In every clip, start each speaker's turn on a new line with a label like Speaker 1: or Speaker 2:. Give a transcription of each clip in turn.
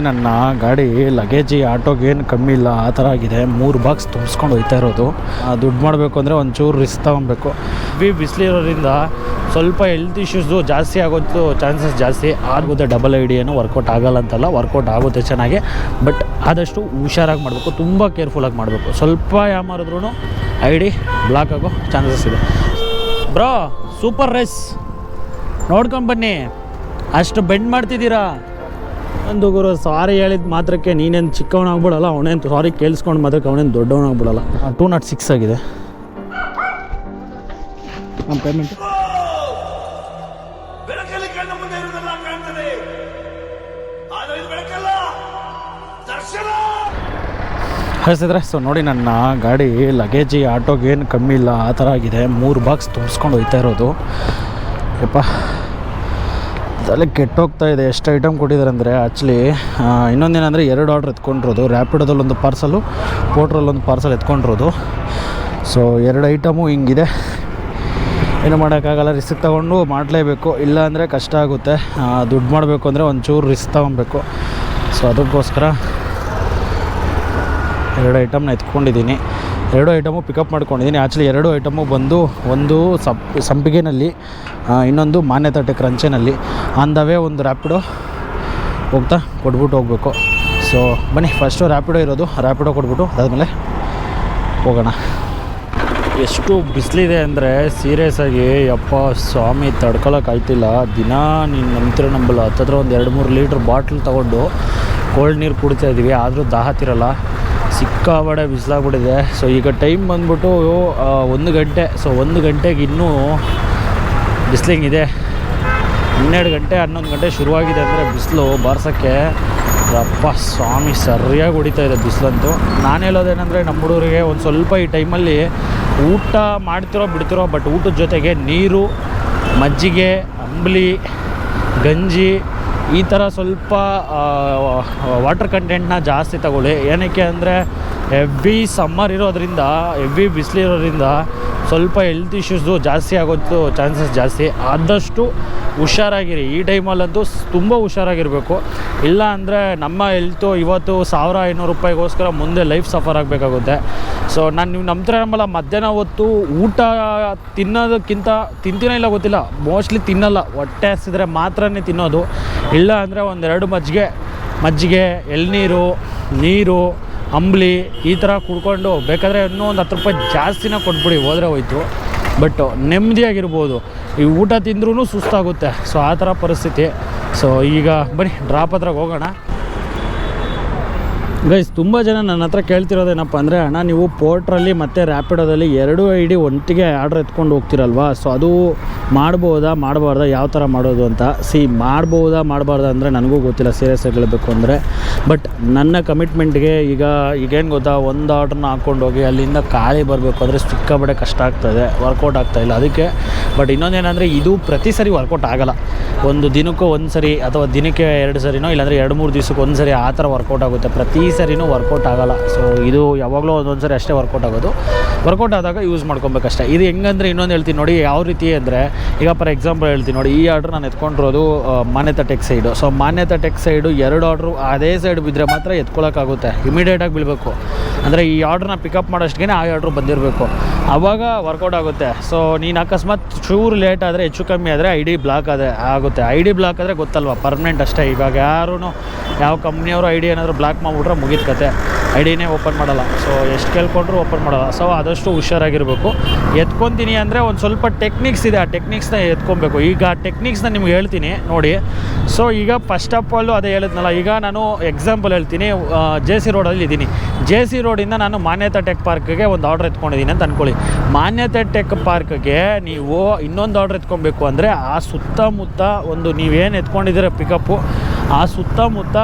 Speaker 1: ನನ್ನ ಗಾಡಿ ಲಗೇಜಿ ಆಟೋಗೆ ಏನು ಕಮ್ಮಿ ಇಲ್ಲ, ಆ ಥರ ಆಗಿದೆ. 3 ಬಾಕ್ಸ್ ತುಂಬಿಸ್ಕೊಂಡು ಹೋಗ್ತಾ ಇರೋದು. ದುಡ್ಡು ಮಾಡಬೇಕು ಅಂದರೆ ಒಂಚೂರು ರಿಸ್ಕ್ ತೊಗೊಬೇಕು. ಬಿಸಿಲಿರೋದ್ರಿಂದ ಸ್ವಲ್ಪ ಹೆಲ್ತ್ ಇಶ್ಯೂಸು ಜಾಸ್ತಿ ಆಗೋದು ಚಾನ್ಸಸ್ ಜಾಸ್ತಿ ಆಗುತ್ತೆ. ಡಬಲ್ ಐ ಡಿ ಏನು ವರ್ಕೌಟ್ ಆಗಲ್ಲ ಅಂತಲ್ಲ, ವರ್ಕೌಟ್ ಆಗುತ್ತೆ ಚೆನ್ನಾಗಿ. ಬಟ್ ಆದಷ್ಟು ಹುಷಾರಾಗಿ ಮಾಡಬೇಕು, ತುಂಬ ಕೇರ್ಫುಲ್ಲಾಗಿ ಮಾಡಬೇಕು. ಸ್ವಲ್ಪ ಯಾಮಾರಿದ್ರೂ ಐ ಡಿ ಬ್ಲಾಕ್ ಆಗೋ ಚಾನ್ಸಸ್ ಇದೆ. ಬ್ರೋ ಸೂಪರ್ ರೇಸ್ ನೋಡ್ಕೊಂಬನ್ನಿ, ಅಷ್ಟು ಬೆಂಡ್ ಮಾಡ್ತಿದ್ದೀರಾ. ಒಂದು ಗುರು ಸಾರಿ ಹೇಳಿದ ಮಾತ್ರಕ್ಕೆ ನೀನೇನು ಚಿಕ್ಕವನಾಗ್ಬಿಡಲ್ಲ, ಅವನೇನು ಸಾರಿ ಕೇಳಿಸ್ಕೊಂಡು ಮಾತ್ರಕ್ಕೆ ಅವನೇನು ದೊಡ್ಡವನಾಗ್ಬಿಡಲ್ಲ. 206 ಆಗಿದೆ ನಮ್ಮ ಪೇಮೆಂಟ್. ಹಸಿದ್ರೆ ಸೊ ನೋಡಿ, ನನ್ನ ಗಾಡಿ ಲಗೇಜಿ ಆಟೋಗೆ ಏನು ಕಮ್ಮಿ ಇಲ್ಲ, ಆ ಥರ ಆಗಿದೆ. 3 ಬಾಕ್ಸ್ ತುಂಬಿಸ್ಕೊಂಡು ಹೋಗ್ತಾ ಇರೋದು. ಯಪ್ಪ ಅದೆಲ್ಲ ಕೆಟ್ಟೋಗ್ತಾ ಇದೆ. ಎಷ್ಟು ಐಟಮ್ ಕೊಟ್ಟಿದ್ದಾರೆ ಅಂದರೆ ಆ್ಯಕ್ಚುಲಿ ಇನ್ನೊಂದೇನೆಂದರೆ 2 ಆರ್ಡ್ರ್ ಎತ್ಕೊಂಡಿರೋದು. ರ್ಯಾಪಿಡೋದಲ್ಲೊಂದು ಪಾರ್ಸಲು, ಪೋಟ್ರಲ್ಲೊಂದು ಪಾರ್ಸಲ್ ಎತ್ಕೊಂಡಿರೋದು. ಸೊ 2 ಐಟಮು ಹಿಂಗಿದೆ. ಏನು ಮಾಡೋಕ್ಕಾಗಲ್ಲ, ರಿಸ್ಕ್ ತೊಗೊಂಡು ಮಾಡಲೇಬೇಕು, ಇಲ್ಲ ಅಂದರೆ ಕಷ್ಟ ಆಗುತ್ತೆ. ದುಡ್ಡು ಮಾಡಬೇಕು ಅಂದರೆ ಒಂಚೂರು ರಿಸ್ಕ್ ತೊಗೊಬೇಕು. ಸೊ ಅದಕ್ಕೋಸ್ಕರ 2 ಐಟಮ್ನ ಎತ್ಕೊಂಡಿದ್ದೀನಿ. 2 ಐಟಮು ಪಿಕಪ್ ಮಾಡ್ಕೊಂಡಿದ್ದೀನಿ. ಆ್ಯಕ್ಚುಲಿ 2 ಐಟಮು ಬಂದು ಒಂದು ಸಂಪಿಗೆನಲ್ಲಿ, ಇನ್ನೊಂದು ಮಾನ್ಯತಾ ಟೆಕ್ ರಂಚೆನಲ್ಲಿ. ಆನ್ ದ ವೇ ಒಂದು ರ್ಯಾಪಿಡೋ ಹೋಗ್ತಾ ಕೊಟ್ಬಿಟ್ಟು ಹೋಗಬೇಕು. ಸೊ ಬನ್ನಿ, ಫಸ್ಟು ರ್ಯಾಪಿಡೋ ಇರೋದು, ರ್ಯಾಪಿಡೋ ಕೊಟ್ಬಿಟ್ಟು ಅದಾದಮೇಲೆ ಹೋಗೋಣ. ಎಷ್ಟು ಬಿಸಿಲಿದೆ ಅಂದರೆ ಸೀರಿಯಸ್ ಆಗಿ ಯಪ್ಪ ಸ್ವಾಮಿ ತಡ್ಕೊಳಕ್ಕಾಯ್ತಿಲ್ಲ. ದಿನ ನೀನು ನಂಬ್ತಿರೋ ನಂಬಲ್ಲ, ಹತ್ತತ್ರ ಒಂದು 2-3 ಲೀಟ್ರ್ ಬಾಟ್ಲ್ ತೊಗೊಂಡು ಕೋಲ್ಡ್ ನೀರು ಕುಡಿತಾ ಇದ್ದೀವಿ, ಆದರೂ ದಾಹ ತಿರಲ್ಲ. ಸಿಕ್ಕಾಬಡೆ ಬಿಸಿಲಾಗ್ಬಿಟ್ಟಿದೆ. ಸೊ ಈಗ ಟೈಮ್ ಬಂದ್ಬಿಟ್ಟು 1 ಗಂಟೆ. ಸೊ 1 ಗಂಟೆಗೆ ಇನ್ನೂ ಬಿಸಿಲಿಂಗಿದೆ. 12 ಗಂಟೆ 11 ಗಂಟೆ ಶುರುವಾಗಿದೆ ಅಂದರೆ ಬಿಸಿಲು ಬಾರ್ಸೋಕ್ಕೆ ಅಪ್ಪ ಸ್ವಾಮಿ ಸರಿಯಾಗಿ ಹೊಡಿತಾ ಇದೆ ಬಿಸಿಲಂತೂ. ನಾನು ಹೇಳೋದೇನೆಂದರೆ ನಮ್ಮ ಹುಡುಗರಿಗೆ ಒಂದು ಸ್ವಲ್ಪ ಈ ಟೈಮಲ್ಲಿ ಊಟ ಮಾಡ್ತಿರೋ ಬಿಡ್ತಿರೋ, ಬಟ್ ಊಟದ ಜೊತೆಗೆ ನೀರು, ಮಜ್ಜಿಗೆ, ಅಂಬಲಿ, ಗಂಜಿ ಈ ಥರ ಸ್ವಲ್ಪ ವಾಟರ್ ಕಂಟೆಂಟ್ನ ಜಾಸ್ತಿ ತಗೊಳ್ಳಿ. ಏನಕ್ಕೆ ಅಂದರೆ ಹೆವಿ ಸಮ್ಮರ್ ಇರೋದ್ರಿಂದ, ಹೆವಿ ಬಿಸಿಲಿರೋದ್ರಿಂದ ಸ್ವಲ್ಪ ಹೆಲ್ತ್ ಇಶ್ಯೂಸು ಜಾಸ್ತಿ ಆಗೋದು ಚಾನ್ಸಸ್ ಜಾಸ್ತಿ. ಆದಷ್ಟು ಹುಷಾರಾಗಿರಿ. ಈ ಟೈಮಲ್ಲಂತೂ ತುಂಬ ಹುಷಾರಾಗಿರಬೇಕು. ಇಲ್ಲ ಅಂದರೆ ನಮ್ಮ ಹೆಲ್ತು ಇವತ್ತು 1500 ರೂಪಾಯಿಗೋಸ್ಕರ ಮುಂದೆ ಲೈಫ್ ಸಫರ್ ಆಗಬೇಕಾಗುತ್ತೆ. ಸೊ ನೀವು ನಂಬ್ತಾರೆ ನಮ್ಮಲ್ಲ, ಮಧ್ಯಾಹ್ನ ಹೊತ್ತು ಊಟ ತಿನ್ನೋದಕ್ಕಿಂತ ತಿಂತೀನೋ ಇಲ್ಲ ಗೊತ್ತಿಲ್ಲ, ಮೋಸ್ಟ್ಲಿ ತಿನ್ನಲ್ಲ. ಹೊಟ್ಟೆ ಹಸಿದ್ರೆ ಮಾತ್ರನೇ ತಿನ್ನೋದು. ಇಲ್ಲ ಅಂದರೆ 1-2 ಮಜ್ಜಿಗೆ, ಎಳ್ನೀರು, ನೀರು, ಅಂಬ್ಲಿ ಈ ಥರ ಕುಡ್ಕೊಂಡು ಬೇಕಾದರೆ ಇನ್ನೂ ಒಂದು 10 ರೂಪಾಯಿ ಜಾಸ್ತಿನ ಕೊಟ್ಬಿಡಿ, ಹೋದರೆ ಹೋಯ್ತು. ಬಟ್ ನೆಮ್ಮದಿಯಾಗಿರ್ಬೋದು. ಈ ಊಟ ತಿಂದ್ರೂ ಸುಸ್ತಾಗುತ್ತೆ. ಸೊ ಆ ಥರ ಪರಿಸ್ಥಿತಿ. ಸೊ ಈಗ ಬನ್ನಿ ಡ್ರಾಪ್ ಹತ್ರ ಹೋಗೋಣ. ಗೈಸ್, ತುಂಬ ಜನ ನನ್ನ ಹತ್ರ ಕೇಳ್ತಿರೋದೇನಪ್ಪ ಅಂದರೆ, ಅಣ್ಣ ನೀವು ಪೋರ್ಟ್ರಲ್ಲಿ ಮತ್ತು ರ್ಯಾಪಿಡೋದಲ್ಲಿ 2 ಐ ಡಿ ಒಟ್ಟಿಗೆ ಆರ್ಡ್ರ್ ಎತ್ಕೊಂಡು ಹೋಗ್ತಿರಲ್ವಾ, ಸೊ ಅದು ಮಾಡ್ಬೋದಾ ಮಾಡಬಾರ್ದಾ, ಯಾವ ಥರ ಮಾಡೋದು ಅಂತ. ಮಾಡ್ಬೋದಾ ಮಾಡಬಾರ್ದಾ ಅಂದರೆ ನನಗೂ ಗೊತ್ತಿಲ್ಲ ಸೀರಿಯಸ್ ಆಗಿ ಹೇಳಬೇಕು ಅಂದರೆ. ಬಟ್ ನನ್ನ ಕಮಿಟ್ಮೆಂಟ್ಗೆ ಈಗೇನು ಗೊತ್ತಾ, ಒಂದು ಆರ್ಡ್ರನ್ನ ಹಾಕ್ಕೊಂಡು ಹೋಗಿ ಅಲ್ಲಿಂದ ಖಾಲಿ ಬರಬೇಕು ಅಂದರೆ ಸಿಕ್ಕಾಬಡೆ ಕಷ್ಟ ಆಗ್ತಾಯಿದೆ, ವರ್ಕೌಟ್ ಆಗ್ತಾಯಿಲ್ಲ ಅದಕ್ಕೆ. ಬಟ್ ಇನ್ನೊಂದೇನೆಂದರೆ, ಇದು ಪ್ರತಿ ಸರಿ ವರ್ಕೌಟ್ ಆಗೋಲ್ಲ. ಒಂದು ದಿನಕ್ಕೂ 1 ಸರಿ ಅಥವಾ ದಿನಕ್ಕೆ 2 ಸರಿನೋ, ಇಲ್ಲಾಂದರೆ 2-3 ದಿವಸಕ್ಕೆ 1 ಸರಿ ಆ ಥರ ವರ್ಕೌಟ್ ಆಗುತ್ತೆ. ಪ್ರತಿ ಸರಿನೂ ವರ್ಕೌಟ್ ಆಗೋಲ್ಲ. ಸೊ ಇದು ಯಾವಾಗಲೂ ಒಂದೊಂದು ಸರಿ ಅಷ್ಟೇ ವರ್ಕೌಟ್ ಆಗೋದು. ವರ್ಕೌಟ್ ಆದಾಗ ಯೂಸ್ ಮಾಡ್ಕೊಬೇಕಷ್ಟೇ. ಇದು ಹೆಂಗಂದರೆ, ಇನ್ನೊಂದು ಹೇಳ್ತೀನಿ ನೋಡಿ ಯಾವ ರೀತಿ ಅಂದರೆ, ಈಗ ಫಾರ್ ಎಕ್ಸಾಂಪಲ್ ಹೇಳ್ತೀನಿ ನೋಡಿ, ಈ ಆರ್ಡ್ರ್ ನಾನು ಎತ್ಕೊಂಡಿರೋದು ಮಾನ್ಯತಾ ಟೆಕ್ ಸೈಡು. ಸೊ ಮಾನ್ಯತಾ ಟೆಕ್ ಸೈಡು 2 ಆರ್ಡ್ರು ಅದೇ ಸೈಡ್ ಬಿದ್ದರೆ ಮಾತ್ರ ಎತ್ಕೊಳ್ಳೋಕ್ಕಾಗುತ್ತೆ, ಇಮಿಡಿಯೇಟಾಗಿ ಬೀಳಬೇಕು. ಅಂದರೆ ಈ ಆರ್ಡ್ರನ್ನ ಪಿಕಪ್ ಮಾಡೋಷ್ಟಿಗೆ ಆ ಆರ್ಡ್ರು ಬಂದಿರಬೇಕು, ಆವಾಗ ವರ್ಕೌಟ್ ಆಗುತ್ತೆ. ಸೊ ನೀನು ಅಕಸ್ಮಾತ್ ಚೂರು ಲೇಟ್ ಆದರೆ, ಹೆಚ್ಚು ಕಮ್ಮಿ ಆದರೆ ಐ ಡಿ ಬ್ಲಾಕ್ ಆಗುತ್ತೆ. ಐ ಡಿ ಬ್ಲಾಕ್ ಆದರೆ ಗೊತ್ತಲ್ವ, ಪರ್ಮನೆಂಟ್ ಅಷ್ಟೇ. ಇವಾಗ ಯಾರೂ ಯಾವ ಕಂಪ್ನಿಯವರು ಐ ಡಿ ಏನಾದರೂ ಬ್ಲಾಕ್ ಮಾಡಿಬಿಟ್ರೆ ಮುಗಿದ ಕತೆ, ಐ ಡಿನೇ ಓಪನ್ ಮಾಡೋಲ್ಲ. ಸೊ ಎಷ್ಟು ಕೇಳ್ಕೊಂಡ್ರು ಓಪನ್ ಮಾಡೋಲ್ಲ. ಸೊ ಆದಷ್ಟು ಹುಷಾರಾಗಿರಬೇಕು. ಎತ್ಕೊತೀನಿ ಅಂದರೆ ಒಂದು ಸ್ವಲ್ಪ ಟೆಕ್ನಿಕ್ಸ್ ಇದೆ, ಆ ಟೆಕ್ನಿಕ್ಸ್ನ ಎತ್ಕೊಬೇಕು. ಈಗ ಟೆಕ್ನಿಕ್ಸ್ನ ನಿಮ್ಗೆ ಹೇಳ್ತೀನಿ ನೋಡಿ. ಸೊ ಈಗ ಫಸ್ಟ್ ಆಫ್ ಆಲು ಅದೇ ಹೇಳಿದ್ನಲ್ಲ, ಈಗ ನಾನು ಎಕ್ಸಾಂಪಲ್ ಹೇಳ್ತೀನಿ. JC ರೋಡಲ್ಲಿ ಇದ್ದೀನಿ. JC ರೋಡಿಂದ ನಾನು ಮಾನ್ಯತಾ ಟೆಕ್ ಪಾರ್ಕ್ಗೆ ಒಂದು ಆರ್ಡ್ರ್ ಎತ್ಕೊಂಡಿದ್ದೀನಿ ಅಂತ ಅಂದ್ಕೊಳ್ಳಿ. ಮಾನ್ಯತಾ ಟೆಕ್ ಪಾರ್ಕ್ಗೆ ನೀವು ಇನ್ನೊಂದು ಆರ್ಡ್ರ್ ಎತ್ಕೊಬೇಕು ಅಂದರೆ, ಆ ಸುತ್ತಮುತ್ತ ಒಂದು ನೀವೇನು ಎತ್ಕೊಂಡಿದ್ದೀರ ಪಿಕಪ್ಪು, ಆ ಸುತ್ತಮುತ್ತ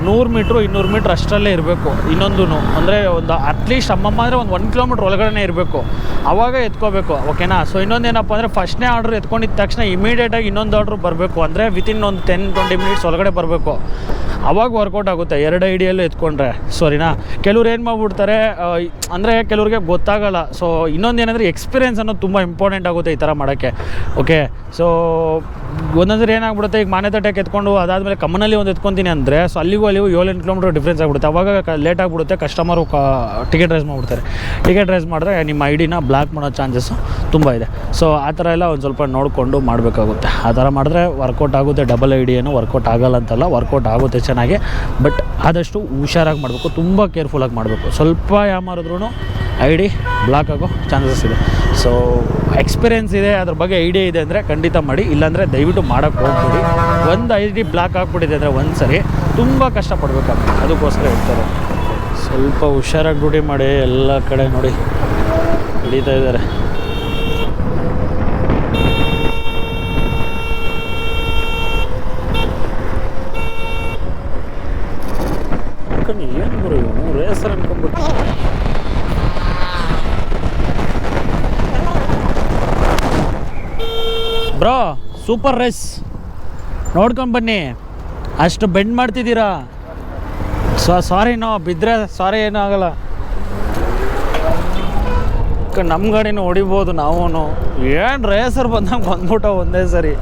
Speaker 1: 100 ಮೀಟ್ರು 200 ಮೀಟ್ರ್ ಅಷ್ಟರಲ್ಲೇ ಇರಬೇಕು. ಇನ್ನೊಂದು ಅಂದರೆ ಒಂದು ಅಟ್ಲೀಸ್ಟ್ ಅಮ್ಮಮ್ಮ ಅಂದರೆ ಒಂದು 1 ಕಿಲೋಮೀಟ್ರ್ ಒಳಗಡೆ ಇರಬೇಕು, ಆವಾಗ ಎತ್ಕೋಬೇಕು. ಓಕೆನಾ. ಸೊ ಇನ್ನೊಂದೇನಪ್ಪ ಅಂದರೆ, ಫಸ್ಟ್ನೇ ಆರ್ಡ್ರ್ ಎತ್ಕೊಂಡಿದ್ದ ತಕ್ಷಣ ಇಮಿಡಿಯೇಟಾಗಿ ಇನ್ನೊಂದು ಆರ್ಡ್ರ್ ಬರಬೇಕು. ಅಂದರೆ ವಿತಿನ್ ಒಂದು 10-20 ಮಿನಿಟ್ಸ್ ಒಳಗಡೆ ಬರಬೇಕು. ಅವಾಗ ವರ್ಕೌಟ್ ಆಗುತ್ತೆ 2 ಐಡಿಯಲ್ಲೂ ಎತ್ಕೊಂಡ್ರೆ ಸರಿನಾ. ಕೆಲವ್ರು ಏನು ಮಾಡ್ಬಿಡ್ತಾರೆ ಅಂದರೆ ಕೆಲವ್ರಿಗೆ ಗೊತ್ತಾಗಲ್ಲ. ಸೊ ಇನ್ನೊಂದು ಏನಂದರೆ ಎಕ್ಸ್ಪೀರಿಯೆನ್ಸ್ ಅನ್ನೋದು ತುಂಬ ಇಂಪಾರ್ಟೆಂಟ್ ಆಗುತ್ತೆ ಈ ಥರ ಮಾಡೋಕ್ಕೆ. ಓಕೆ, ಸೊ ಒಂದೊಂದ್ಸರಿ ಏನಾಗ್ಬಿಡುತ್ತೆ, ಈಗ ಮಾನ್ಯತಟ್ಟೆಗೆ ಎತ್ಕೊಂಡು ಅದಾದಮೇಲೆ ಕಮ್ಮನಲ್ಲಿ ಒಂದು ಎತ್ಕೊತೀನಿ ಅಂದರೆ ಸೊ ಅಲ್ಲಿಗೂ 7-8 ಕಿಲೋಮೀಟರ್ ಡಿಫ್ರೆನ್ಸ್ ಆಗಿಬಿಡುತ್ತೆ. ಅವಾಗ ಲೇಟ್ ಆಗಿಬಿಡುತ್ತೆ, ಕಸ್ಟಮರು ಟಿಕೆಟ್ ರೈಸ್ ಮಾಡಿಬಿಡ್ತಾರೆ. ಟಿಕೆಟ್ ರೈಸ್ ಮಾಡಿದ್ರೆ ನಿಮ್ಮ ಐಡಿನ ಬ್ಲಾಕ್ ಮಾಡೋ ಚಾನ್ಸಸ್ಸು ತುಂಬ ಇದೆ. ಸೊ ಆ ಥರ ಎಲ್ಲ ಒಂದು ಸ್ವಲ್ಪ ನೋಡಿಕೊಂಡು ಮಾಡಬೇಕಾಗುತ್ತೆ. ಆ ಥರ ಮಾಡಿದ್ರೆ ವರ್ಕೌಟ್ ಆಗುತ್ತೆ. ಡಬಲ್ ಐಡಿ ಏನು ವರ್ಕೌಟ್ ಆಗೋಲ್ಲ ಅಂತಲ್ಲ, ವರ್ಕೌಟ್ ಆಗುತ್ತೆ ಚೆನ್ನಾಗಿ. ಬಟ್ ಆದಷ್ಟು ಹುಷಾರಾಗಿ ಮಾಡಬೇಕು, ತುಂಬ ಕೇರ್ಫುಲ್ಲಾಗಿ ಮಾಡಬೇಕು. ಸ್ವಲ್ಪ ಯಾಮಾರಿದ್ರೂ ಐಡಿ ಬ್ಲಾಕ್ ಆಗೋ ಚಾನ್ಸಸ್ ಇದೆ. ಸೊ ಎಕ್ಸ್ಪೀರಿಯೆನ್ಸ್ ಇದೆ, ಅದ್ರ ಬಗ್ಗೆ ಐಡಿಯಾ ಇದೆ ಅಂದರೆ ಖಂಡಿತ ಮಾಡಿ. ಇಲ್ಲಾಂದರೆ ದಯವಿಟ್ಟು ಮಾಡೋಕ್ಕೆ ಹೋಗ್ಬಿಡಿ. ಒಂದು ಐಡಿ ಬ್ಲಾಕ್ ಆಗಿಬಿಟ್ಟಿದೆ ಅಂದರೆ ಒಂದು ಸರಿ ತುಂಬ ಕಷ್ಟಪಡಬೇಕಾಗ್ತದೆ. ಅದಕ್ಕೋಸ್ಕರ ಹೇಳ್ತಾರೆ ಸ್ವಲ್ಪ ಹುಷಾರಾಗಿ ಡ್ಯೂಟಿ ಮಾಡಿ. ಎಲ್ಲ ಕಡೆ ನೋಡಿ ಹಿಡಿತಾ ಇದ್ದಾರೆ. ಏನು ಗುರು ಇವನು ರೇಸರ್ ಅನ್ಕೊಂಡ್ಬಿಟ್ಟು. ಬ್ರೋ ಸೂಪರ್ ರೇಸ್ ನೋಡ್ಕೊಂಡು ಬನ್ನಿ. ಅಷ್ಟು ಬೆಂಡ್ ಮಾಡ್ತಿದ್ದೀರಾ. ಸಾರಿನೋ ಬಿದ್ದರೆ ಸಾರಿ ಏನೂ ಆಗಲ್ಲ. ನಮ್ಮ ಗಾಡಿನೂ ಹೊಡಿಬೋದು ನಾವು. ಏನು ರೇಸರ್ ಬಂದಂಗೆ ಬಂದ್ಬಿಟ್ಟು ಒಂದೇ ಸರಿ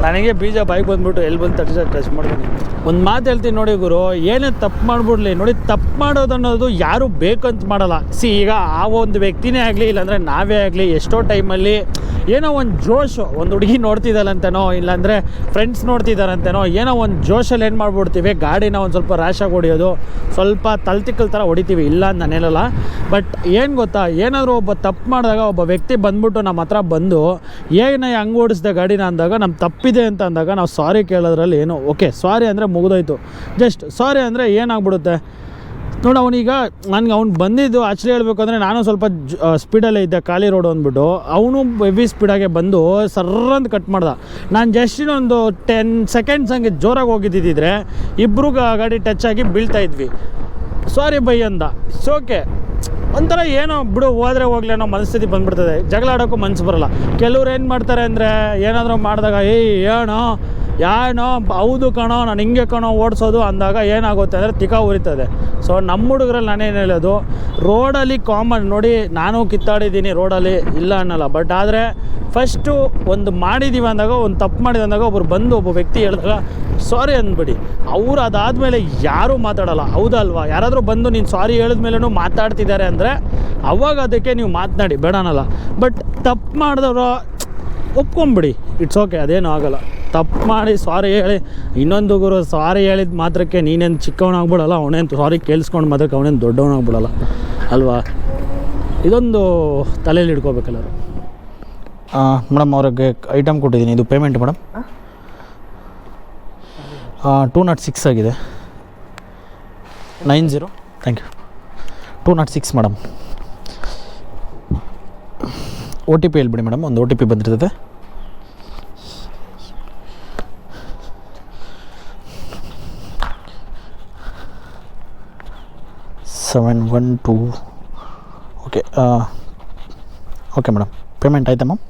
Speaker 1: ನನಗೆ ಬೀಜ ಬೈಕ್ ಬಂದ್ಬಿಟ್ಟು ಎಲ್ಲಿ ಬಂದು ಟಚ್ ಮಾಡ್ತೀನಿ. ಒಂದು ಮಾತು ಹೇಳ್ತೀನಿ ನೋಡಿ ಗುರು, ಏನೇ ತಪ್ಪು ಮಾಡಿಬಿಡ್ಲಿ ನೋಡಿ, ತಪ್ಪು ಮಾಡೋದು ಅನ್ನೋದು ಯಾರು ಬೇಕಂತ ಮಾಡಲ್ಲ. ಈಗ ಆ ಒಂದು ವ್ಯಕ್ತಿನೇ ಆಗಲಿ ಇಲ್ಲಾಂದರೆ ನಾವೇ ಆಗಲಿ ಎಷ್ಟೋ ಟೈಮಲ್ಲಿ ಏನೋ ಒಂದು ಜೋಶು, ಒಂದು ಹುಡುಗಿ ನೋಡ್ತಿದ್ದಾರಂತನೋ ಇಲ್ಲಾಂದರೆ ಫ್ರೆಂಡ್ಸ್ ನೋಡ್ತಿದ್ದಾರಂತನೋ ಏನೋ ಒಂದು ಜೋಶಲ್ಲಿ ಏನು ಮಾಡ್ಬಿಡ್ತೀವಿ, ಗಾಡಿನ ಒಂದು ಸ್ವಲ್ಪ ರ್ಯಾಶಾಗಿ ಹೊಡಿಯೋದು, ಸ್ವಲ್ಪ ತಲ್ತಿಕ್ಕಲ್ ಥರ ಹೊಡಿತೀವಿ. ಇಲ್ಲ ಅಂತ ನಾನು ಹೇಳಲ್ಲ. ಬಟ್ ಏನು ಗೊತ್ತಾ, ಏನಾದರೂ ಒಬ್ಬ ತಪ್ಪು ಮಾಡಿದಾಗ ಒಬ್ಬ ವ್ಯಕ್ತಿ ಬಂದ್ಬಿಟ್ಟು ನಮ್ಮ ಹತ್ರ ಬಂದು ಏನೇ ಹಂಗೆ ಓಡಿಸ್ದೆ ಗಾಡಿನ ಅಂದಾಗ, ನಮ್ಮ ತಪ್ಪಿದೆ ಅಂತ ಅಂದಾಗ ನಾವು ಸಾರಿ ಕೇಳೋದ್ರಲ್ಲಿ ಏನು ಓಕೆ, ಸಾರಿ ಅಂದರೆ ಮುಗಿದೋಯ್ತು. ಜಸ್ಟ್ ಸಾರಿ ಅಂದರೆ ಏನಾಗ್ಬಿಡುತ್ತೆ ನೋಡಿ. ಅವನೀಗ ನನಗೆ ಅವ್ನು ಬಂದಿದ್ದು ಆ್ಯಕ್ಚುಲಿ ಹೇಳ್ಬೇಕು ಅಂದರೆ ನಾನು ಸ್ವಲ್ಪ ಸ್ಪೀಡಲ್ಲೇ ಇದ್ದೆ, ಖಾಲಿ ರೋಡು ಅಂದ್ಬಿಟ್ಟು. ಅವನು ಹೆವಿ ಸ್ಪೀಡಾಗೆ ಬಂದು ಸರ್ರಂತ ಕಟ್ ಮಾಡ್ದ. ನಾನು ಜಸ್ಟ್ ಇನ್ನೊಂದು 10 ಸೆಕೆಂಡ್ಸ್ ಹಂಗೆ ಜೋರಾಗಿ ಹೋಗಿದ್ದಿದ್ರೆ ಇಬ್ಬರು ಗಾಡಿ ಟಚ್ ಆಗಿ ಬೀಳ್ತಾ ಇದ್ವಿ. ಸಾರಿ ಬೈ ಅಂದ. It's okay. ಒಂಥರ ಏನೋ ಬಿಡು, ಹೋದರೆ ಹೋಗ್ಲಿ ಅನ್ನೋ ಮನಸ್ಥಿತಿ ಬಂದುಬಿಡ್ತದೆ. ಜಗಳ ಆಡೋಕ್ಕೂ ಮನಸ್ಸು ಬರೋಲ್ಲ. ಕೆಲವ್ರು ಏನು ಮಾಡ್ತಾರೆ ಅಂದರೆ ಏನಾದರೂ ಮಾಡಿದಾಗ ಏನೋ ಹೌದು ಕಣೋ ನಾನು ಹಿಂಗೆ ಕಣೋ ಓಡಿಸೋದು ಅಂದಾಗ ಏನಾಗುತ್ತೆ ಅಂದರೆ ತಿಕ್ಕ ಉರಿತದೆ. ಸೊ ನಮ್ಮ ಹುಡುಗರಲ್ಲಿ ನಾನೇನು ಹೇಳೋದು, ರೋಡಲ್ಲಿ ಕಾಮನ್ ನೋಡಿ, ನಾನು ಕಿತ್ತಾಡಿದ್ದೀನಿ ರೋಡಲ್ಲಿ, ಇಲ್ಲ ಅನ್ನಲ್ಲ. ಬಟ್ ಆದರೆ ಫಸ್ಟು ಒಂದು ಮಾಡಿದ್ದೀವಿ ಅಂದಾಗ, ಒಂದು ತಪ್ಪು ಮಾಡಿದ ಅಂದಾಗ ಒಬ್ಬರು ಬಂದು ಒಬ್ಬ ವ್ಯಕ್ತಿ ಹೇಳಿದಾಗ ಸಾರಿ ಅಂದ್ಬಿಡಿ. ಅವ್ರು ಅದಾದಮೇಲೆ ಯಾರೂ ಮಾತಾಡೋಲ್ಲ, ಹೌದಲ್ವಾ? ಯಾರಾದರೂ ಬಂದು ನೀನು ಸಾರಿ ಹೇಳಿದ್ಮೇಲೂ ಮಾತಾಡ್ತಿದ್ದಾರೆ ಅಂದರೆ ಅವಾಗ ಅದಕ್ಕೆ ನೀವು ಮಾತನಾಡಿ, ಬೇಡ ಅನ್ನಲ್ಲ. ಬಟ್ ತಪ್ಪು ಮಾಡಿದವರು ಒಪ್ಕೊಂಬಿಡಿ, ಇಟ್ಸ್ ಓಕೆ, ಅದೇನೂ ಆಗೋಲ್ಲ. ತಪ್ಪು ಮಾಡಿ ಸಾರಿ ಹೇಳಿ, ಇನ್ನೊಂದು ಗುರು ಸಾರಿ ಹೇಳಿದ ಮಾತ್ರಕ್ಕೆ ನೀನೇನು ಚಿಕ್ಕವನಾಗ್ಬಿಡಲ್ಲ, ಅವನೇನು ಸಾರಿ ಕೇಳಿಸ್ಕೊಂಡು ಮಾತ್ರಕ್ಕೆ ಅವನೇನು ದೊಡ್ಡವನಾಗ್ಬಿಡಲ್ಲ ಅಲ್ವಾ? ಇದೊಂದು ತಲೆಯಲ್ಲಿ ಇಟ್ಕೋಬೇಕಲ್ಲರು. ಮೇಡಮ್ ಅವ್ರಿಗೆ ಐಟಮ್ ಕೊಟ್ಟಿದ್ದೀನಿ, ಇದು ಪೇಮೆಂಟ್ ಮೇಡಮ್ 206 ಆಗಿದೆ. 90 ಥ್ಯಾಂಕ್ ಯು. 206 ಮೇಡಮ್. OTP ಹೇಳ್ಬಿಡಿ ಮೇಡಮ್, ಒಂದು OTP ಬಂದಿರ್ತದೆ. 712. ಓಕೆ ಓಕೆ ಮೇಡಮ್, ಪೇಮೆಂಟ್ ಆಯಿತಾ ಮ್ಯಾಮ್?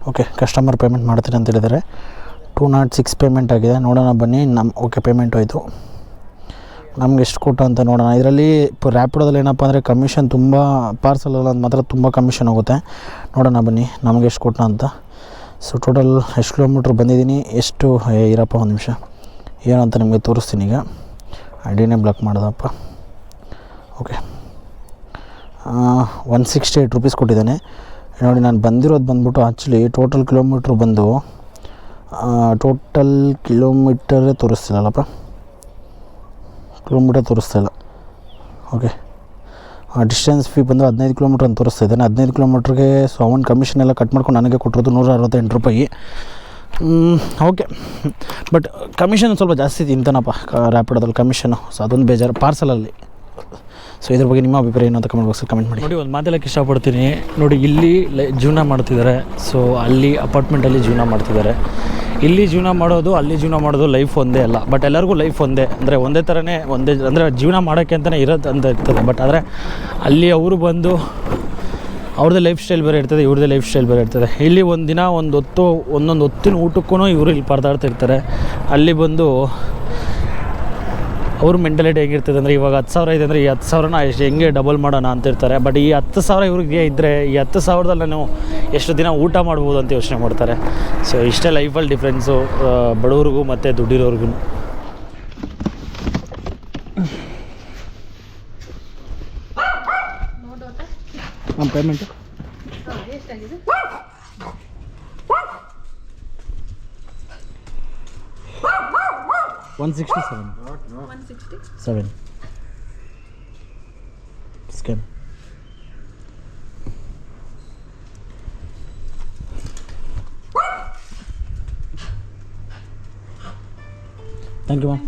Speaker 1: ಓಕೆ, ಕಸ್ಟಮರ್ ಪೇಮೆಂಟ್ ಮಾಡ್ತೀನಿ ಅಂತ ಹೇಳಿದ್ದಾರೆ. 206 ಪೇಮೆಂಟ್ ಆಗಿದೆ. ನೋಡೋಣ ಬನ್ನಿ. ಓಕೆ, ಪೇಮೆಂಟ್ ಹೋಯಿತು. ನಮ್ಗೆ ಎಷ್ಟು ಕೊಟ್ಟು ಅಂತ ನೋಡೋಣ. ಇದರಲ್ಲಿ ರ್ಯಾಪಿಡೋದಲ್ಲಿ ಏನಪ್ಪ ಅಂದರೆ ಕಮಿಷನ್ ತುಂಬ, ಪಾರ್ಸಲಲ್ಲಿ ಮಾತ್ರ ತುಂಬ ಕಮಿಷನ್ ಹೋಗುತ್ತೆ. ನೋಡೋಣ ಬನ್ನಿ ನಮಗೆ ಎಷ್ಟು ಕೊಟ್ಟ ಅಂತ. ಸೊ ಟೋಟಲ್ ಎಷ್ಟು ಕಿಲೋಮೀಟ್ರ್ ಬಂದಿದ್ದೀನಿ, ಎಷ್ಟು ಇರಪ್ಪ ಒಂದು ನಿಮಿಷ ಏನು ಅಂತ ನಿಮಗೆ ತೋರಿಸ್ತೀನಿ. ಈಗ ಐಡಿನೇ ಬ್ಲಾಕ್ ಮಾಡೋದಪ್ಪ. ಓಕೆ, 168 ರೂಪೀಸ್ ಕೊಟ್ಟಿದ್ದಾನೆ ನೋಡಿ. ನಾನು ಬಂದಿರೋದು ಬಂದ್ಬಿಟ್ಟು ಆ್ಯಕ್ಚುಲಿ ಟೋಟಲ್ ಕಿಲೋಮೀಟ್ರ್ ಬಂದು ಟೋಟಲ್ ಕಿಲೋಮೀಟರೇ ತೋರಿಸ್ತಿಲ್ಲಪ್ಪ, ಕಿಲೋಮೀಟರ್ ತೋರಿಸ್ತಾಯಿಲ್ಲ. ಓಕೆ, ಡಿಸ್ಟೆನ್ಸ್ ಫೀ ಬಂದು 15 ಕಿಲೋಮೀಟ್ರ್ ಅಂತ ತೋರಿಸ್ತಾ ಇದ್ದಾನೆ. 15 ಕಿಲೋಮೀಟ್ರಿಗೆ ಸೊ ಅವನ ಕಮಿಷನ್ ಎಲ್ಲ ಕಟ್ ಮಾಡ್ಕೊಂಡು ನನಗೆ ಕೊಟ್ಟಿರೋದು 168 ರೂಪಾಯಿ. ಓಕೆ, ಬಟ್ ಕಮಿಷನ್ ಸ್ವಲ್ಪ ಜಾಸ್ತಿ ತಿಂತಾನಪ್ಪ ರ್ಯಾಪಿಡೋದಲ್ಲಿ ಕಮಿಷನು. ಸೊ ಅದೊಂದು ಬೇಜಾರು ಪಾರ್ಸಲಲ್ಲಿ. ಸೊ ಇದ್ರ ಬಗ್ಗೆ ನಿಮ್ಮ ಅಭಿಪ್ರಾಯ ಏನು ಅಂತ ಕಮೆಂಟ್ ಬಾಕ್ಸಲ್ಲಿ ಕಮೆಂಟ್ ಮಾಡಿ. ನೋಡಿ, ಒಂದು ಮಾತಾಡೋಕ್ಕೆ ಇಷ್ಟಪಡ್ತೀನಿ ನೋಡಿ. ಇಲ್ಲಿ ಜೀವನ ಮಾಡ್ತಿದ್ದಾರೆ, ಸೊ ಅಲ್ಲಿ ಅಪಾರ್ಟ್ಮೆಂಟಲ್ಲಿ ಜೀವನ ಮಾಡ್ತಿದ್ದಾರೆ. ಇಲ್ಲಿ ಜೀವನ ಮಾಡೋದು ಅಲ್ಲಿ ಜೀವನ ಮಾಡೋದು ಲೈಫ್ ಒಂದೇ ಅಲ್ಲ. ಬಟ್ ಎಲ್ಲರಿಗೂ ಲೈಫ್ ಒಂದೇ, ಅಂದರೆ ಒಂದೇ ಥರನೇ ಒಂದೇ ಅಂದರೆ ಜೀವನ ಮಾಡೋಕ್ಕೆ ಅಂತಲೇ ಇರೋದು ಅಂತ ಇರ್ತದೆ. ಬಟ್ ಆದರೆ ಅಲ್ಲಿ ಅವರು ಬಂದು ಅವ್ರದ್ದೇ ಲೈಫ್ ಸ್ಟೈಲ್ ಬೇರೆ ಇರ್ತದೆ, ಇವ್ರದ್ದೇ ಲೈಫ್ ಸ್ಟೈಲ್ ಬೇರೆ ಇರ್ತದೆ. ಇಲ್ಲಿ ಒಂದು ದಿನ ಒಂದೊಂದು ಹೊತ್ತಿನ ಊಟಕ್ಕೂ ಇವರು ಇಲ್ಲಿ ಪರದಾಡ್ತಿರ್ತಾರೆ. ಅಲ್ಲಿ ಬಂದು ಅವ್ರ ಮೆಂಟಾಲಿಟಿ ಹೆಂಗಿರ್ತದೆ ಅಂದರೆ ಇವಾಗ 10,000 ಇದೆ ಅಂದರೆ ಈ 10,000ನ ಎಷ್ಟು ಹೆಂಗೆ ಡಬಲ್ ಮಾಡೋಣ ಅಂತಿರ್ತಾರೆ. ಬಟ್ ಈ 10,000 ಇವ್ರಿಗೆ ಇದ್ದರೆ ಈ 10,000ದಲ್ಲಿ ನಾನು ಎಷ್ಟು ದಿನ ಊಟ ಮಾಡ್ಬೋದು ಅಂತ ಯೋಚನೆ ಮಾಡ್ತಾರೆ. ಸೊ ಇಷ್ಟೇ ಲೈಫಲ್ಲಿ ಡಿಫ್ರೆನ್ಸು ಬಡವ್ರಿಗೂ ಮತ್ತು ದುಡ್ಡಿರೋರ್ಗು. Payment 167 scan. Thank you ma'am.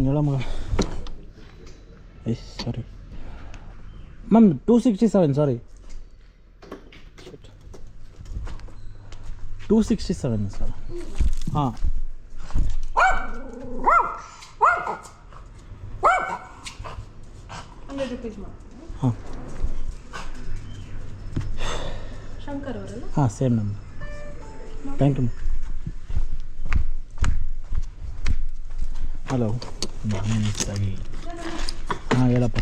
Speaker 1: ಹೇಳ ಮಗ. Sorry ma'am 267 sorry 267 sir. ಹಾಂ ಹಾಂ ಹಾಂ same ma'am. Thank you. Hello ಆಗಿ ಹಾಂ ಹೇಳಪ್ಪ.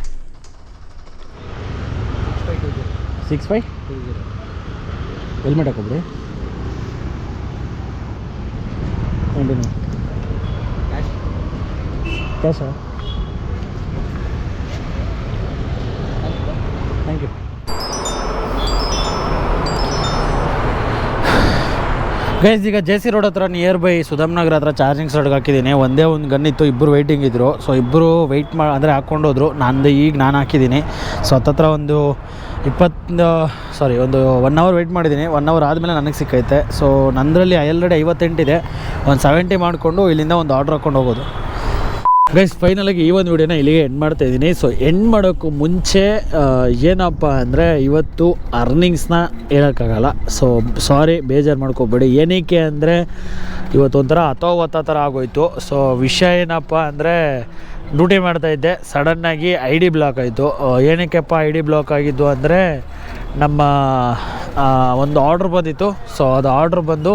Speaker 1: 6520 ಹೆಲ್ಮೆಟ್ ಹಾಕೊಬ್ರಿ. ಕಂಟಿನ್ಯೂ ಕ್ಯಾಶಾ? Thank you. ಗೈಸ್ ಈಗ JC ರೋಡ್ ಹತ್ರ ನಿಯರ್ ಬೈ ಸುಧಾಮ್ ನಗರ ಹತ್ರ ಚಾರ್ಜಿಂಗ್ ಸ್ಟಾರ್ಟ್ಗೆ ಹಾಕಿದ್ದೀನಿ. ಒಂದೇ ಒಂದು ಗನ್ ಇತ್ತು, ಇಬ್ಬರು ವೆಯ್ಟಿಂಗ್ ಇದ್ದರು. ಸೊ ಇಬ್ಬರು ವೆಯ್ಟ್ ಅಂದರೆ ಹಾಕ್ಕೊಂಡೋದ್ರು. ನಾನು ಹಾಕಿದ್ದೀನಿ. ಸೊ ಹತ್ತತ್ರ ಒಂದು 1 ಅವರ್ ವೆಯ್ಟ್ ಮಾಡಿದ್ದೀನಿ. 1 ಅವರ್ ಆದಮೇಲೆ ನನಗೆ ಸಿಕ್ಕೈತೆ. ಸೊ ನಂದರಲ್ಲಿ ಆಲ್ರೆಡಿ 58 ಇದೆ. ಒಂದು 70 ಮಾಡಿಕೊಂಡು ಇಲ್ಲಿಂದ ಒಂದು ಆರ್ಡ್ರ್ ಹಾಕ್ಕೊಂಡು ಹೋಗೋದು. ಗೈಸ್ ಫೈನಲಾಗಿ ಈ ಒಂದು ವಿಡಿಯೋನ ಇಲ್ಲಿಗೆ ಎಂಡ್ ಮಾಡ್ತಾಯಿದ್ದೀನಿ. ಸೊ ಎಂಡ್ ಮಾಡೋಕ್ಕೂ ಮುಂಚೆ ಏನಪ್ಪ ಅಂದರೆ ಇವತ್ತು ಅರ್ನಿಂಗ್ಸ್ನ ಹೇಳೋಕ್ಕಾಗಲ್ಲ. ಸೊ ಸಾರಿ, ಬೇಜಾರು ಮಾಡ್ಕೋಬೇಡಿ. ಏನಕ್ಕೆ ಅಂದರೆ ಇವತ್ತೊಂಥರ ಅಥೋವತ್ತ ಥರ ಆಗೋಯ್ತು. ಸೊ ವಿಷಯ ಏನಪ್ಪ ಅಂದರೆ ಡ್ಯೂಟಿ ಮಾಡ್ತಾಯಿದ್ದೆ, ಸಡನ್ನಾಗಿ ID ಬ್ಲಾಕ್ ಆಯಿತು. ಏನಕ್ಕೆಪ್ಪ ID ಬ್ಲಾಕ್ ಆಗಿದ್ದು ಅಂದರೆ ನಮ್ಮ ಒಂದು ಆರ್ಡ್ರ್ ಬಂದಿತ್ತು. ಸೊ ಅದು ಆರ್ಡ್ರ್ ಬಂದು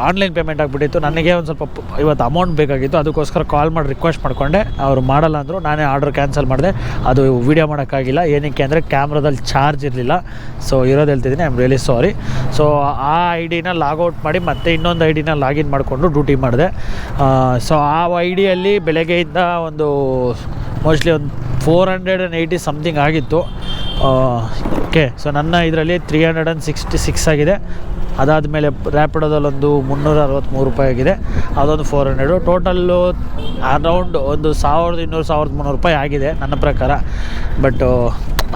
Speaker 1: ಆನ್ಲೈನ್ ಪೇಮೆಂಟ್ ಆಗಿಬಿಟ್ಟಿತ್ತು. ನನಗೆ ಒಂದು ಸ್ವಲ್ಪ ಇವತ್ತು ಅಮೌಂಟ್ ಬೇಕಾಗಿತ್ತು. ಅದಕ್ಕೋಸ್ಕರ ಕಾಲ್ ಮಾಡಿ ರಿಕ್ವೆಸ್ಟ್ ಮಾಡಿಕೊಂಡೆ. ಅವರು ಮಾಡಲ್ಲ ಅಂದರು. ನಾನೇ ಆರ್ಡ್ರ್ ಕ್ಯಾನ್ಸಲ್ ಮಾಡಿದೆ. ಅದು ವೀಡಿಯೋ ಮಾಡೋಕ್ಕಾಗಿಲ್ಲ. ಏನಕ್ಕೆ ಅಂದರೆ ಕ್ಯಾಮ್ರಾದಲ್ಲಿ ಚಾರ್ಜ್ ಇರಲಿಲ್ಲ. ಸೊ ಇರೋದು ಹೇಳ್ತಿದ್ದೀನಿ, I am really sorry. So ಆ ID-ನ ಲಾಗೌಟ್ ಮಾಡಿ ಮತ್ತೆ ಇನ್ನೊಂದು ID-ನ ಲಾಗಿನ್ ಮಾಡಿಕೊಂಡು ಡ್ಯೂಟಿ ಮಾಡಿದೆ. ಸೊ ಆ ID-ಯಲ್ಲಿ ಬೆಳಗ್ಗೆಯಿಂದ ಒಂದು ಮೋಸ್ಟ್ಲಿ ಒಂದು 480 ಸಮಥಿಂಗ್ ಆಗಿತ್ತು. ಓಕೆ, ಸೊ ನನ್ನ ಇದರಲ್ಲಿ 366 ಆಗಿದೆ. ಅದಾದಮೇಲೆ ರ್ಯಾಪಿಡೋದಲ್ಲೊಂದು 363 ರೂಪಾಯಿ ಆಗಿದೆ. ಅದೊಂದು 400. ಟೋಟಲ್ಲು ಅರೌಂಡ್ ಒಂದು 1200-1300 ರೂಪಾಯಿ ಆಗಿದೆ ನನ್ನ ಪ್ರಕಾರ. ಬಟ್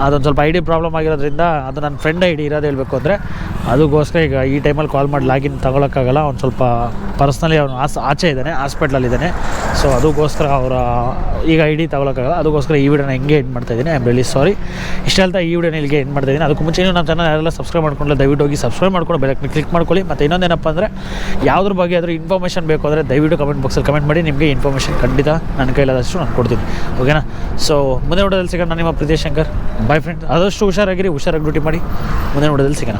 Speaker 1: ಅದೊಂದು ಸ್ವಲ್ಪ ID ಪ್ರಾಬ್ಲಮ್ ಆಗಿರೋದ್ರಿಂದ ಅದು ನನ್ನ ಫ್ರೆಂಡ್ ID ಇರೋದು ಹೇಳಬೇಕು ಅಂದರೆ. ಅದಕ್ಕೋಸ್ಕರ ಈಗ ಈ ಟೈಮಲ್ಲಿ ಕಾಲ್ ಮಾಡಿ ಲಾಗಿನ್ ತೊಗೊಳಕ್ಕಾಗಲ್ಲ. ಒಂದು ಸ್ವಲ್ಪ ಪರ್ಸ್ನಲಿ ಅವನು ಆಚೆ ಇದ್ದಾನೆ, ಹಾಸ್ಪಿಟ್ಲಲ್ಲಿದ್ದಾನೆ. ಸೊ ಅದಕ್ಕೋಸ್ಕರ ಈಗ ID ತೊಗೊಳಕ್ಕಾಗಲ್ಲ. ಅದಕ್ಕೋಸ್ಕರ ಈ ವಿಡಿಯೋನ ಹೆಂಗೆ ಎಂಡ್ ಮಾಡ್ತಾಯಿದ್ದೀನಿ. I am really sorry. ಇಷ್ಟ ಹೇಳ್ತಾ ಈ ವಿಡಿಯೋನ ಇಲ್ಲಿಗೆ ಎಂಡ್ ಮಾಡ್ತಾಯಿದ್ದೀನಿ. ಅದಕ್ಕೂ ಮುಂಚೆ ನಮ್ಮ ಚಾನಲ್ ಯಾರೆಲ್ಲ ಸಬ್ಸ್ಕ್ರೈಬ್ ಮಾಡ್ಕೊಂಡ್ರೆ ದಯವಿಟ್ಟು ಹೋಗಿ ಸಬ್ಸ್ಕ್ರೈಬ್ ಮಾಡ್ಕೊಂಡು ಬೆಲ್ ಐಕಾನ್ ಕ್ಲಿಕ್ ಮಾಡ್ಕೊಳ್ಳಿ. ಮತ್ತು ಇನ್ನೊಂದೇನಪ್ಪ ಅಂದರೆ ಯಾವುದ್ರ ಬಗ್ಗೆ ಆದರೂ ಇನ್ಫಾರ್ಮೇಷನ್ ಬೇಕು ಅಂದರೆ ದಯವಿಟ್ಟು ಕಮೆಂಟ್ ಬಾಕ್ಸಲ್ಲಿ ಕಮೆಂಟ್ ಮಾಡಿ. ನಿಮಗೆ ಇನ್ಫಾರ್ಮೇಷನ್ ಖಂಡಿತ ನನ್ನ ಕೈಲಾದಷ್ಟು ನಾನು ಕೊಡ್ತೀನಿ. ಓಕೆನಾ? ಸೊ ಮುಂದೆ ವಿಡಿಯೋದಲ್ಲಿ ಸಿಗೋಣ. ನಿಮ್ಮ ಪ್ರೀತಿ ಶಂಕರ್. Bye friends. ಆದಷ್ಟು ಹುಷಾರಾಗಿ ಡ್ಯೂಟಿ ಮಾಡಿ. ಮುಂದೆ ವಿಡಿಯೋದಲ್ಲಿ ಸಿಗೋಣ.